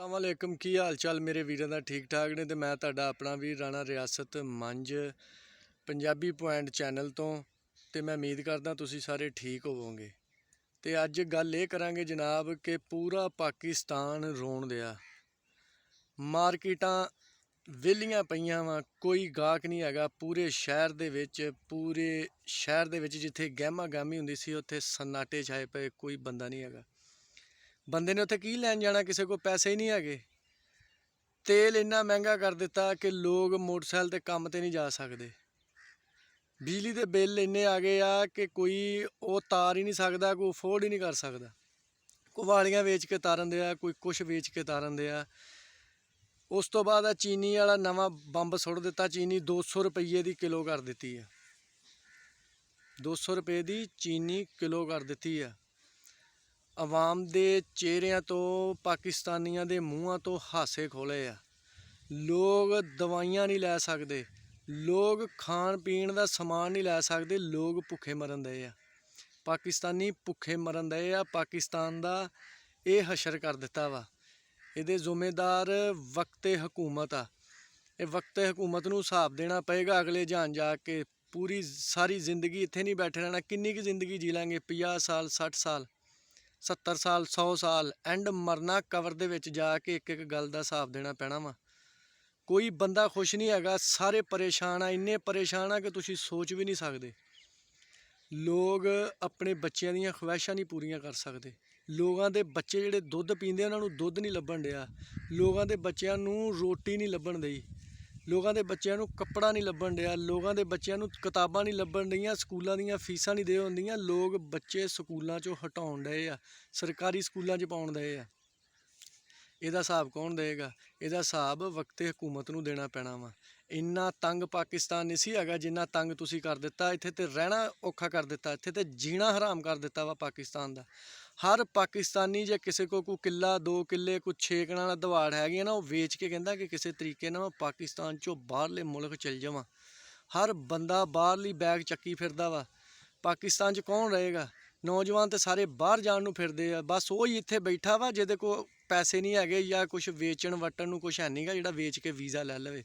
अस्सलामुअलैकुम की हाल चाल मेरे वीरों का ठीक ठाक ने। तो मैं तुहाडा अपना वीर राणा रियासत मंझ पंजाबी पॉइंट चैनल तो मैं उम्मीद करदा तुसी सारे ठीक होवोगे। तो अज गल ये करांगे जनाब कि पूरा पाकिस्तान रोन दिया, मार्केटां वेलियां पईयां वा, कोई गाहक नहीं हैगा पूरे शहर दे विच जिथे गहमा गहमी हुंदी सी उत्थे सन्नाटे छाए पे, कोई बंदा नहीं हैगा। बंदे ने उत्थे की लैन जाना, किसी को पैसे ही नहीं है। तेल इन्ना महंगा कर दिता कि लोग मोटरसाइकिल ते काम ते नहीं जा सकते। बिजली के बिल इन्ने आ गए आ कि कोई वो तार ही नहीं सकता, कोई अफोर्ड ही नहीं कर सकता। कोई वालियां वेच के तारन दिया, कोई कुछ वेच के तारन दिया। उस तो बाद चीनी वाला नवा बंब सुट दिता। चीनी 200 रुपये की किलो कर दी है, 200 रुपये की चीनी किलो कर दी है। आवाम दे चेहरिਆਂ तो पाकिस्तानियों के मूँहों तो हासे खोले आ। लोग दवाइयां नहीं लै सकते, लोग खान पीन का समान नहीं लै सकते, लोग भुखे मरन दे आ। पाकिस्तानी भुखे मरन दे आ। पाकिस्तान का ये हशर कर दिता वा। ये जिम्मेदार वक्ते हुकूमत आ। ये वक्ते हुकूमत नूं हिसाब देना पेगा अगले जहान जाके। पूरी सारी जिंदगी इत्थे नहीं बैठे रहना। किन्नी की जिंदगी जी लेंगे? 50 साल, 60 साल, 70 साल, 100 साल। एंड मरना कवर दे विच जाके एक एक गल दा हिसाब देना पैना वा। कोई बंदा खुश नहीं हैगा, सारे परेशान आ। इन्ने परेशान आ कि तुसीं सोच भी नहीं सकते। लोग अपने बच्चों दीयां ख्वाहिशां नहीं पूरियां कर सकते। लोगों के बच्चे जिहड़े दुध पींदे उन्हां नूं दुध नहीं लभण दिया। लोगों के बच्चों नूं रोटी नहीं लभण दई। लोगों के बच्चों नूं कपड़ा नहीं लभण दिया। लोगों के बच्चों नूं किताबां नहीं लभण दियां। स्कूलों दीयां फीसां नहीं दे होंदियां। लोग बच्चे स्कूलों चों हटाउण डए आ, सरकारी स्कूलों च पाउण डए आ। इहदा हिसाब कौन देगा? इहदा हिसाब वक्ते हुकूमत नूं देना पैना वा। इन्ना तंग पाकिस्तान नहीं सी हैगा जिन्ना तंग तुसीं कर दिता। इत्थे ते रहना औखा कर दिता, इत्थे ते जीना हराम कर दिता वा पाकिस्तान दा। हर पाकिस्तानी जे किसी को कोई किला 2 किले कोई 6 कनाल दवाड़ हैगी ना, वो वेच के कहता कि किसी तरीके ना पाकिस्तान चों बाहरले मुल्क चल जावां। हर बंदा बाहरली बैग चक्की फिरदा वा। पाकिस्तान च कौन रहेगा? नौजवान तो सारे बाहर जाण नूं फिरदे आ। बस वो ही इत्थे बैठा वा जिहदे को पैसे नहीं है या कुछ वेचण वटन नूं कुछ है नहीं गा जिहड़ा वेच के वीज़ा लै लवे।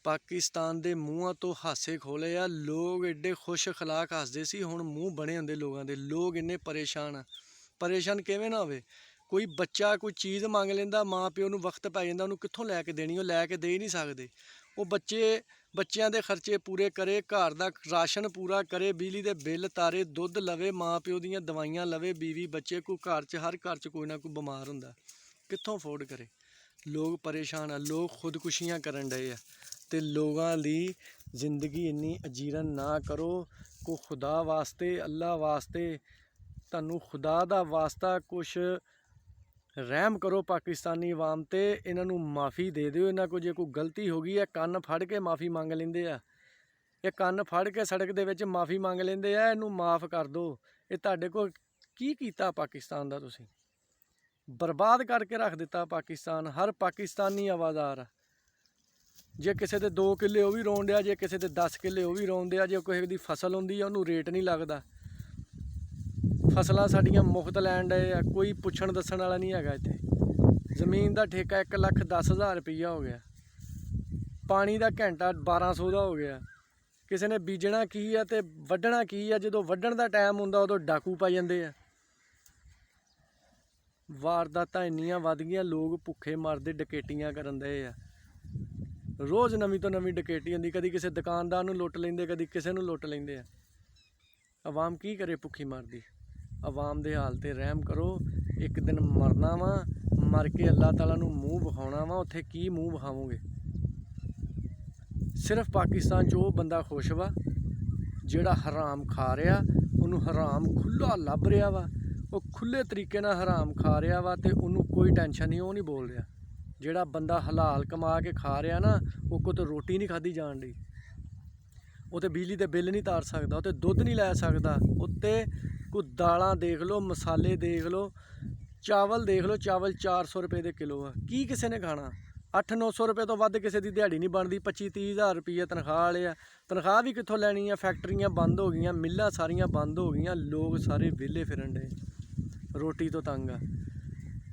पाकिस्तान दे मूँहों तो हासे खोले आ। लोग एडे खुश अखलाक हसदे सी, हुण मूँह बने हुंदे लोगों दे। लोग इन्ने परेशान आ। परेशान किवें ना होवे? कोई बच्चा कोई चीज़ मंग लैंदा, माँ प्यो नूं वक्त पै जांदा, उहनूं कित्थों लैके देनी? वो लैके दे ही नहीं सकदे। वो बच्चों के खर्चे पूरे करे, घर का राशन पूरा करे, बिजली के बिल तारे, दुध लवे, माँ प्यो दीयां दवाइयां लवे, बीवी बच्चे कोई घर च हर घर च कोई ना कोई बीमार हुंदा, कित्थों अफोर्ड करे? लोग परेशान आ। लोग खुदकुशियां करन डए आ। ते लोगों की जिंदगी इन्नी अजीरन ना करो। को खुदा वास्ते, अल्लाह वास्ते, तुहानूं खुदा दा वास्ता कुछ रहम करो पाकिस्तानी अवाम ते। इन्हां नूं माफ़ी दे दिओ। इन्हां को जे कोई गलती हो गई है, कन्न फड़ के माफ़ी मंग लेंदे आ। ये कन्न फड़ के सड़क दे विच माफ़ी मंग लेंदे आ, इहनूं माफ़ कर दो। ये तुहाडे कोल की कीता पाकिस्तान दा? तुसीं बर्बाद करके रख दिता पाकिस्तान। हर पाकिस्तानी आवाज़ार। जे किसी के 2 किले वो भी रोन दिया, जे किसी के 10 किले वो भी रोन दिया। जो किसी की फसल होंदी है उन्होंने रेट नहीं लगता। फसलां साडियां मुफ्त लैन डए आ, कोई पुछण दस्सण वाला नहीं हैगा। इत्थे जमीन का ठेका 1,10,000 रुपया हो गया। पानी का घंटा 1200 का हो गया। किसी ने बीजना की है तो वड्ढना की है? जो वड्ढण का टाइम हुंदा उदों डाकू पा जांदे आ। वारदातां इन्नियां वध गईयां, लोग भुखे मरदे, डकैतियां करन दए आ। रोज़ नवीं तो नवीं डकैती होंदी। कदी किसी दुकानदार नूं लुੱਟ लेंदे, कदी किसी नूं लुੱਟ लेंदे आ। अवाम की करे भुखी मरदी। अवाम दे हाल ते रहम करो। एक दिन मरना वा, मर के अल्लाह ताला नूं मूँह विखाउणा वा। उत्थे की मूँह विखावोगे? सिर्फ पाकिस्तान च वो बंदा खुश वा जिहड़ा हराम खा रहा, उन्होंने हराम खुला लभ रहा वा। वो खुले तरीके नाल हराम खा रहा वा ते उन्होंने कोई टेंशन नहीं, वो नहीं बोल रहा। जिहड़ा बंदा हलाल कमा के खा रहा ना, वो को तो रोटी नहीं खाधी जान दी, वो तो बिजली के बिल नहीं तार सकता, वो तो दुध नहीं लै सकता। उत्ते कोई दालां देख लो, मसाले देख लो, चावल देख लो, चावल 400 रुपये के किलो है। की किसी ने खाना? 800-900 रुपये तो वध किसी की दिहाड़ी नहीं बनती। 25-30 हज़ार रुपये तनख्वाह वाले आ। तनख्वाह भी कित्थों लैनी है? फैक्ट्रियां बंद हो गई, मिल्लां सारियां बंद हो गई, लोग सारे विहले फिरन डे, रोटी तो तंग आ।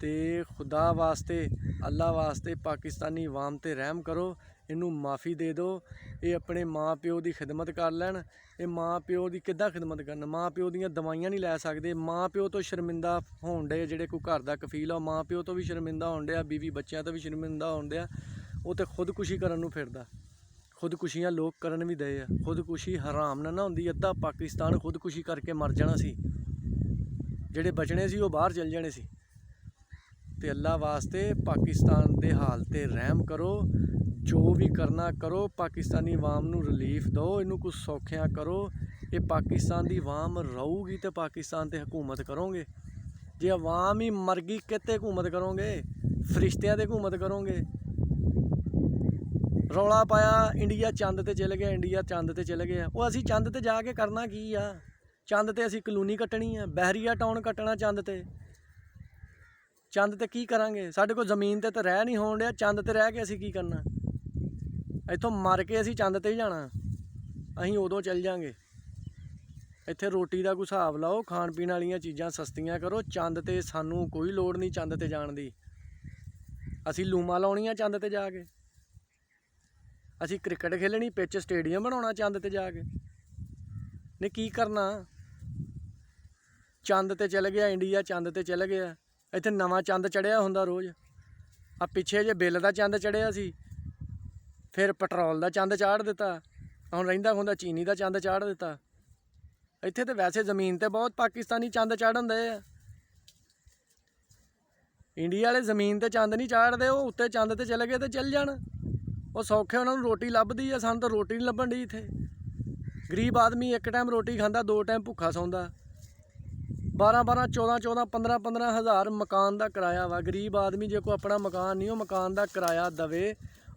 ਤੇ ਖੁਦਾ ਵਾਸਤੇ ਅੱਲਾ ਵਾਸਤੇ ਪਾਕਿਸਤਾਨੀ ਆਵਾਮ ਤੇ ਰਹਿਮ ਕਰੋ, ਇਹਨੂੰ ਮਾफ़ੀ ਦੇ ਦਿਓ। ਇਹ ਆਪਣੇ ਮਾਂ ਪਿਓ ਦੀ ਖਿਦਮਤ ਕਰ ਲੈਣ। ਇਹ ਮਾਂ ਪਿਓ ਦੀ ਕਿੱਦਾਂ ਖਿਦਮਤ ਕਰਨ? ਮਾਂ ਪਿਓ ਦੀਆਂ ਦਵਾਈਆਂ ਨਹੀਂ ਲੈ ਸਕਦੇ। ਮਾਂ ਪਿਓ ਤੋਂ ਸ਼ਰਮਿੰਦਾ ਹੋਣ ਡੇ ਜਿਹੜੇ ਕੋਈ ਘਰ ਦਾ ਕਫੀਲ ਆ, ਮਾਂ ਪਿਓ ਤੋਂ ਵੀ ਸ਼ਰਮਿੰਦਾ ਹੋਣ ਡਿਆ, ਬੀਵੀ ਬੱਚਿਆਂ ਤੋਂ ਵੀ ਸ਼ਰਮਿੰਦਾ ਹੋਣ ਡਿਆ। ਉਹ ਤੇ ਖੁਦਕੁਸ਼ੀ ਕਰਨ ਨੂੰ ਫਿਰਦਾ। ਖੁਦਕੁਸ਼ੀਆਂ ਲੋਕ ਕਰਨ ਵੀ ਦਏ ਆ। ਖੁਦਕੁਸ਼ੀ ਹਰਾਮ ਨਾ ਹੁੰਦੀ, ਅੱਧਾ ਪਾਕਿਸਤਾਨ ਖੁਦਕੁਸ਼ੀ ਕਰਕੇ ਮਰ ਜਾਣਾ ਸੀ। ਜਿਹੜੇ ਬਚਣੇ ਸੀ ਉਹ ਬਾਹਰ ਚਲ ਜਾਣੇ ਸੀ। ਤੇ ਅੱਲਾ ਵਾਸਤੇ ਪਾਕਿਸਤਾਨ ਦੇ ਹਾਲ ਤੇ ਰਹਿਮ ਕਰੋ। ਜੋ ਵੀ ਕਰਨਾ ਕਰੋ, ਪਾਕਿਸਤਾਨੀ ਆਵਾਮ ਨੂੰ ਰਿਲੀਫ ਦਿਓ, ਇਹਨੂੰ ਕੁਛ ਸੌਖਿਆਂ ਕਰੋ। ਇਹ ਪਾਕਿਸਤਾਨ ਦੀ ਆਵਾਮ ਰਹੂਗੀ ਤੇ ਪਾਕਿਸਤਾਨ ਤੇ ਹਕੂਮਤ ਕਰੋਗੇ। ਜੇ ਆਵਾਮ ਹੀ ਮਰ ਗਈ ਕਿਤੇ ਹਕੂਮਤ ਕਰੋਗੇ? ਫਰਿਸ਼ਤਿਆਂ ਤੇ ਹਕੂਮਤ ਕਰੋਗੇ। ਰੌਲਾ ਪਾਇਆ ਇੰਡੀਆ ਚੰਦ ਤੇ ਚਲ ਗਿਆ, ਇੰਡੀਆ ਚੰਦ ਤੇ ਚਲ ਗਿਆ। ਉਹ ਅਸੀਂ ਚੰਦ ਤੇ ਜਾ ਕੇ ਕਰਨਾ ਕੀ ਆ? ਚੰਦ ਤੇ ਅਸੀਂ ਕਲੋਨੀ ਕੱਟਣੀ ਆ, ਬਹਿਰੀਆ ਟਾਊਨ ਕੱਟਣਾ ਚੰਦ ਤੇ। ਚੰਦ ਤੇ ਕੀ ਕਰਾਂਗੇ? ਸਾਡੇ ਕੋਲ ਜ਼ਮੀਨ ਤੇ ਤਾਂ ਰਹਿ ਨਹੀਂ ਹੋਣ ਡਿਆ, ਚੰਦ ਤੇ ਰਹਿ ਕੇ ਅਸੀਂ ਕੀ ਕਰਨਾ? ਇੱਥੋਂ ਮਰ ਕੇ ਅਸੀਂ ਚੰਦ ਤੇ ਹੀ ਜਾਣਾ। ਅਸੀਂ ਉਦੋਂ ਚੱਲ ਜਾਂਗੇ। ਇੱਥੇ ਰੋਟੀ ਦਾ ਕੋਈ ਹਿਸਾਬ ਲਾਓ, ਖਾਣ ਪੀਣ ਵਾਲੀਆਂ ਚੀਜ਼ਾਂ ਸਸਤੀਆਂ ਕਰੋ। ਚੰਦ ਤੇ ਸਾਨੂੰ ਕੋਈ ਲੋੜ ਨਹੀਂ ਚੰਦ ਤੇ ਜਾਣ ਦੀ। ਅਸੀਂ ਲੂਮਾਂ ਲਾਉਣੀਆਂ ਚੰਦ ਤੇ ਜਾ ਕੇ। ਅਸੀਂ ਕ੍ਰਿਕਟ ਖੇਲਣੀ, ਪਿੱਚ ਸਟੇਡੀਅਮ ਬਣਾਉਣਾ ਚੰਦ ਤੇ ਜਾ ਕੇ। ਨੇ ਕੀ ਕਰਨਾ? ਚੰਦ ਤੇ ਚਲ ਗਿਆ ਇੰਡੀਆ, ਚੰਦ ਤੇ ਚਲ ਗਿਆ। ਇੱਥੇ ਨਵਾਂ ਚੰਦ ਚੜ੍ਹਿਆ ਹੁੰਦਾ ਰੋਜ਼। ਆ ਪਿੱਛੇ ਜੇ ਬਿੱਲ ਦਾ ਚੰਦ ਚੜ੍ਹਿਆ ਸੀ, ਫਿਰ ਪੈਟਰੋਲ ਦਾ ਚੰਦ ਚਾੜ ਦਿੱਤਾ, ਹੁਣ ਰਹਿੰਦਾ ਹੁੰਦਾ ਚੀਨੀ ਦਾ ਚੰਦ ਚਾੜ ਦਿੱਤਾ। ਇੱਥੇ ਤੇ ਵੈਸੇ ਜ਼ਮੀਨ ਤੇ ਬਹੁਤ ਪਾਕਿਸਤਾਨੀ ਚੰਦ ਚਾੜਨ ਦੇ ਆ। ਇੰਡੀਆ ਵਾਲੇ ਜ਼ਮੀਨ ਤੇ ਚੰਦ ਨਹੀਂ ਚਾੜਦੇ, ਉਹ ਉੱਤੇ ਚੰਦ ਤੇ ਚਲੇ ਗਏ ਤੇ ਚੱਲ ਜਾਣ। ਉਹ ਸੌਖੇ, ਉਹਨਾਂ ਨੂੰ ਰੋਟੀ ਲੱਭਦੀ ਆ, ਸਾਨੂੰ ਤਾਂ ਰੋਟੀ ਨਹੀਂ ਲੱਭਣ ਡਈ। ਇੱਥੇ ਗਰੀਬ ਆਦਮੀ ਇੱਕ ਟਾਈਮ ਰੋਟੀ ਖਾਂਦਾ, 2 ਟਾਈਮ ਭੁੱਖਾ ਸੌਂਦਾ। 12-12, 14-14, 15-15 ਹਜ਼ਾਰ ਮਕਾਨ ਦਾ ਕਿਰਾਇਆ ਵਾ। ਗਰੀਬ ਆਦਮੀ ਜੇ ਕੋਈ ਆਪਣਾ ਮਕਾਨ ਨਹੀਂ, ਉਹ ਮਕਾਨ ਦਾ ਕਿਰਾਇਆ ਦਵੇ,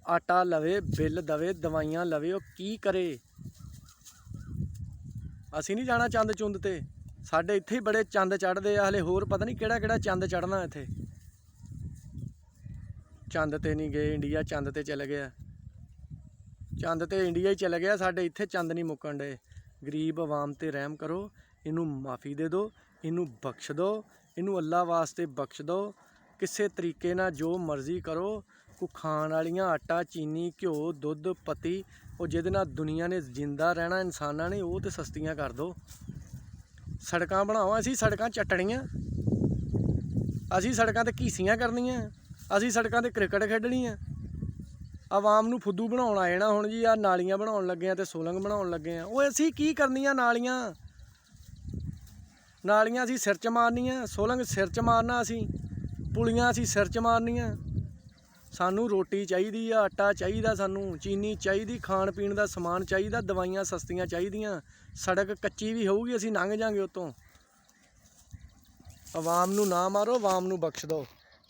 ਆਟਾ ਲਵੇ, ਬਿੱਲ ਦਵੇ, ਦਵਾਈਆਂ ਲਵੇ, ਉਹ ਕੀ ਕਰੇ? ਅਸੀਂ ਨਹੀਂ ਜਾਣਾ ਚੰਦ ਚੁੰਦ ਤੇ। ਸਾਡੇ ਇੱਥੇ ਹੀ ਬੜੇ ਚੰਦ ਚੜ੍ਹਦੇ ਆ, ਹਲੇ ਹੋਰ ਪਤਾ ਨਹੀਂ ਕਿਹੜਾ ਕਿਹੜਾ ਚੰਦ ਚੜ੍ਹਨਾ ਇੱਥੇ। ਚੰਦ ਤੇ ਨਹੀਂ ਗਏ, ਇੰਡੀਆ ਚੰਦ ਤੇ ਚਲ ਗਿਆ। ਚੰਦ ਤੇ ਇੰਡੀਆ ਹੀ ਚਲ ਗਿਆ, ਸਾਡੇ ਇੱਥੇ ਚੰਦ ਨਹੀਂ ਮੁੱਕਣ ਡੇ। ਗਰੀਬ ਆਵਾਮ ਤੇ ਰਹਿਮ ਕਰੋ, ਇਹਨੂੰ ਮਾफ़ੀ ਦੇ ਦਿਓ, ਇਹਨੂੰ ਬਖਸ਼ ਦਿਓ, ਇਹਨੂੰ ਅੱਲਾ ਵਾਸਤੇ ਬਖਸ਼ ਦਿਓ। ਕਿਸੇ ਤਰੀਕੇ ਨਾਲ ਜੋ ਮਰਜ਼ੀ ਕਰੋ। ਕੋਈ ਖਾਣ ਵਾਲੀਆਂ ਆਟਾ, ਚੀਨੀ, ਘਿਓ, ਦੁੱਧ, ਪੱਤੀ, ਉਹ ਜਿਹਦੇ ਨਾਲ ਦੁਨੀਆ ਨੇ ਜਿੰਦਾ ਰਹਿਣਾ ਇਨਸਾਨਾਂ ਨੇ, ਉਹ ਤੇ ਸਸਤੀਆਂ ਕਰ ਦਿਓ। ਸੜਕਾਂ ਬਣਾਓ, ਅਸੀਂ ਸੜਕਾਂ ਚੱਟਣੀਆਂ, ਅਸੀਂ ਸੜਕਾਂ ਤੇ ਘੀਸੀਆਂ ਕਰਨੀਆਂ, ਅਸੀਂ ਸੜਕਾਂ ਤੇ ਕ੍ਰਿਕਟ ਖੇਡਣੀਆਂ। ਆਵਾਮ ਨੂੰ ਫੁੱਦੂ ਬਣਾਉਣ ਆਏ ਨਾ ਹੁਣ ਜੀ। ਆ ਨਾਲੀਆਂ ਬਣਾਉਣ ਲੱਗੇ ਆ ਤੇ ਸੁਲੰਗ ਬਣਾਉਣ ਲੱਗੇ ਆ। ਉਹ ਅਸੀਂ ਕੀ ਕਰਨੀਆਂ ਨਾਲੀਆਂ? ਨਾਲੀਆਂ ਅਸੀਂ ਸਿਰ 'ਚ ਮਾਰਨੀਆਂ, ਸੁਲੰਗ ਸਿਰ 'ਚ ਮਾਰਨਾ ਅਸੀਂ, ਪੁਲੀਆਂ ਅਸੀਂ ਸਿਰ 'ਚ ਮਾਰਨੀਆਂ। ਸਾਨੂੰ ਰੋਟੀ ਚਾਹੀਦੀ ਆ, ਆਟਾ ਚਾਹੀਦਾ, ਸਾਨੂੰ ਚੀਨੀ ਚਾਹੀਦੀ, ਖਾਣ ਪੀਣ ਦਾ ਸਮਾਨ ਚਾਹੀਦਾ, ਦਵਾਈਆਂ ਸਸਤੀਆਂ ਚਾਹੀਦੀਆਂ। ਸੜਕ ਕੱਚੀ ਵੀ ਹੋਊਗੀ, ਅਸੀਂ ਲੰਘ ਜਾਂਗੇ ਉੱਤੋਂ। ਆਵਾਮ ਨੂੰ ਨਾ ਮਾਰੋ, ਆਵਾਮ ਨੂੰ ਬਖਸ਼ ਦਿਓ।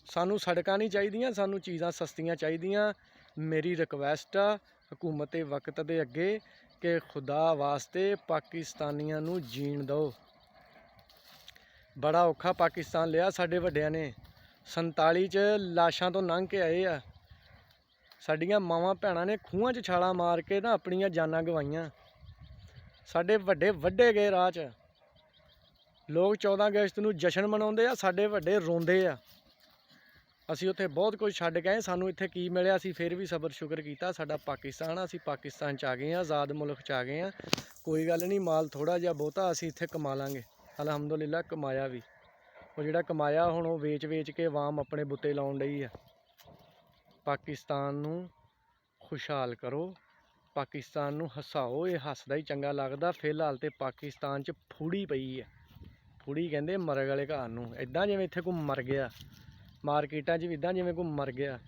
ਸਾਨੂੰ ਸੜਕਾਂ ਨਹੀਂ ਚਾਹੀਦੀਆਂ, ਸਾਨੂੰ ਚੀਜ਼ਾਂ ਸਸਤੀਆਂ ਚਾਹੀਦੀਆਂ। ਮੇਰੀ ਰਿਕਵੈਸਟ ਆ ਹਕੂਮਤ ਵਕਤ ਦੇ ਅੱਗੇ ਕਿ ਖੁਦਾ ਵਾਸਤੇ ਪਾਕਿਸਤਾਨੀਆਂ ਨੂੰ ਜੀਣ ਦਿਓ। ਬੜਾ ਔਖਾ ਪਾਕਿਸਤਾਨ ਲਿਆ ਸਾਡੇ ਵੱਡਿਆਂ ਨੇ। 47 'ਚ ਲਾਸ਼ਾਂ ਤੋਂ ਲੰਘ ਕੇ ਆਏ ਆ। ਸਾਡੀਆਂ ਮਾਵਾਂ ਭੈਣਾਂ ਨੇ ਖੂਹਾਂ 'ਚ ਛਾਲਾਂ ਮਾਰ ਕੇ ਨਾ ਆਪਣੀਆਂ ਜਾਨਾਂ ਗਵਾਈਆਂ। ਸਾਡੇ ਵੱਡੇ ਵੱਢੇ ਗਏ ਰਾਹ 'ਚ। ਲੋਕ 14 ਅਗਸਤ ਨੂੰ ਜਸ਼ਨ ਮਨਾਉਂਦੇ ਆ, ਸਾਡੇ ਵੱਡੇ ਰੋਂਦੇ ਆ। ਅਸੀਂ ਉੱਥੇ ਬਹੁਤ ਕੁਝ ਛੱਡ ਕੇ ਆਏ, ਸਾਨੂੰ ਇੱਥੇ ਕੀ ਮਿਲਿਆ? ਅਸੀਂ ਫਿਰ ਵੀ ਸਬਰ ਸ਼ੁਕਰ ਕੀਤਾ। ਸਾਡਾ ਪਾਕਿਸਤਾਨ ਆ, ਅਸੀਂ ਪਾਕਿਸਤਾਨ 'ਚ ਆ ਗਏ ਹਾਂ, ਆਜ਼ਾਦ ਮੁਲਕ 'ਚ ਆ ਗਏ ਹਾਂ। ਕੋਈ ਗੱਲ ਨਹੀਂ, ਮਾਲ ਥੋੜ੍ਹਾ ਜਿਹਾ ਬਹੁਤਾ ਅਸੀਂ ਇੱਥੇ ਕਮਾ ਲਾਂਗੇ। ਅਲਹਮਦੁਲਿਲਾ ਕਮਾਇਆ ਵੀ। ਉਹ ਜਿਹੜਾ ਕਮਾਇਆ ਹੁਣ ਉਹ ਵੇਚ ਕੇ ਆਵਾਮ ਆਪਣੇ ਬੁੱਤੇ ਲਾਉਣ ਡਈ ਆ। ਪਾਕਿਸਤਾਨ ਨੂੰ ਖੁਸ਼ਹਾਲ ਕਰੋ, ਪਾਕਿਸਤਾਨ ਨੂੰ ਹਸਾਓ। ਇਹ ਹੱਸਦਾ ਹੀ ਚੰਗਾ ਲੱਗਦਾ। ਫਿਲਹਾਲ ਤੇ ਪਾਕਿਸਤਾਨ 'ਚ ਫੂੜੀ ਪਈ ਆ। ਫੂੜੀ ਕਹਿੰਦੇ ਮਰਗ ਵਾਲੇ ਘਰ ਨੂੰ। ਇੱਦਾਂ ਜਿਵੇਂ ਇੱਥੇ ਕੋਈ ਮਰ ਗਿਆ। ਮਾਰਕੀਟਾਂ 'ਚ ਵੀ ਇੱਦਾਂ ਜਿਵੇਂ ਕੋਈ ਮਰ ਗਿਆ।